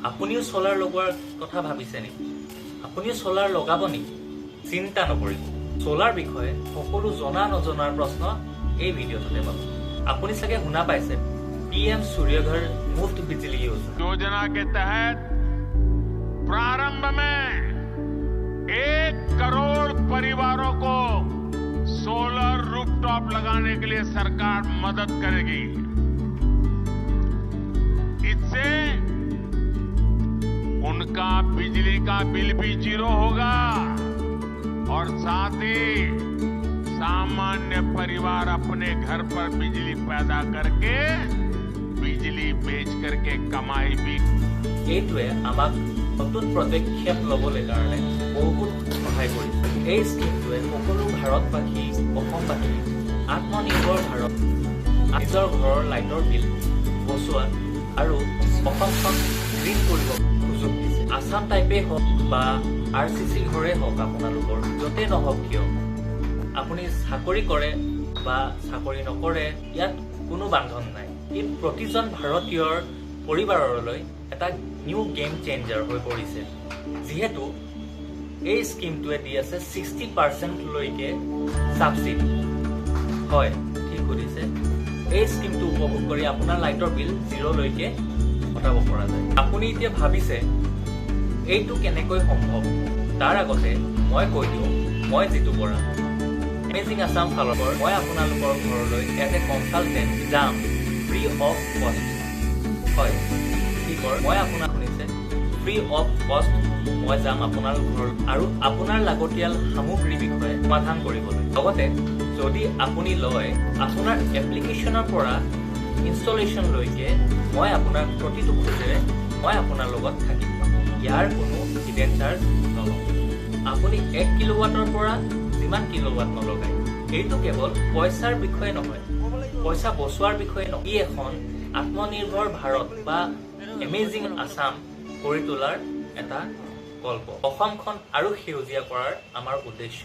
আপুনিও সোলাৰ লগোৱাৰ কথা ভাবিছে নেকি? আপুনিও সোলাৰ লগাব নেকি? চিন্তা নকৰিব। সোলাৰ বিষয়ে সকলো জনা নজনাৰ প্ৰশ্ন এই ভিডিঅ'টোতে পাব। আপুনি চাগে শুনা পাইছে PM सूर्यघर मुफ्त बिजली योजना के तहत प्रारंभ में 1 करोड़ परिवारों को सोलर रूफटॉप लगाने के लिए सरकार मदद करेगी। इससे उनका बिजली का बिल भी 0 होगा और साथ ही सामान्य परिवार अपने घर पर बिजली पैदा करके बिजली बेच करके कमाई भी। এইটোৱে আমাক নতুন পদক্ষেপ ল'বলৈ কাৰণে বহুত সহায় কৰিছে। এই স্কিমটোৱে সকলো ভাৰতবাসী অসমবাসী আত্মনিৰ্ভৰ ভাৰত নিজৰ ঘৰৰ লাইটৰ বিল বচোৱা আৰু অসমখন গ্ৰীণ কৰিব সুযোগ দিছে। আছাম টাইপেই হওক বা RCC ঘৰে হওক, আপোনালোকৰ য'তে নহওক কিয়, আপুনি চাকৰি কৰে বা চাকৰি নকৰে, ইয়াত কোনো বান্ধন নাই। ই প্ৰতিজন ভাৰতীয়ৰ পৰিবাৰলৈ এটা নিউ গেম চেঞ্জাৰ হৈ পৰিছে, যিহেতু এই স্কিমটোৱে দি আছে 60% লৈকে ছাবচিডি। হয়, ঠিক সুধিছে, এই স্কিমটো উপভোগ কৰি আপোনাৰ লাইটৰ বিল 0 লৈকে কটাব পৰা যায়। আপুনি এতিয়া ভাবিছে এইটো কেনেকৈ সম্ভৱ? তাৰ আগতে মই কৈ দিওঁ, মই যিটো কৰা এমেজিং আছাম ফালৰ পৰা মই আপোনালোকৰ ঘৰলৈ এজ এ কনচালটেণ্ট যাম, ফ্ৰী অফ কষ্ট। হয়, ঠিক হয়, মই আপোনাক শুনিছে, ফ্ৰী অফ কষ্ট মই যাম আপোনাৰ ঘৰ আৰু আপোনাৰ লাগতিয়াল সামগ্ৰীৰ বিষয়ে সমাধান কৰিবলৈ। লগতে যদি আপুনি লয়, আপোনাৰ এপ্লিকেশ্যনৰ পৰা ইনষ্টলেশ্যনলৈকে মই আপোনাৰ প্ৰতিটো খোজেৰে মই আপোনাৰ লগত থাকিম। ইয়াৰ কোনো হিডেন চাৰ্জ নলওঁ। আপুনি 1 কিলোৱাটৰ পৰা যিমান কিলোৱাট নলগায়, এইটো কেৱল পইচাৰ বিষয়ে নহয়, পইচা বচোৱাৰ বিষয়ে নহয়। ই এখন আত্মনিৰ্ভৰ ভাৰত বা এমেজিং আছাম কৰি তোলাৰ এটা গল্প। অসমখন আৰু সেউজীয়া কৰাৰ আমাৰ উদ্দেশ্য।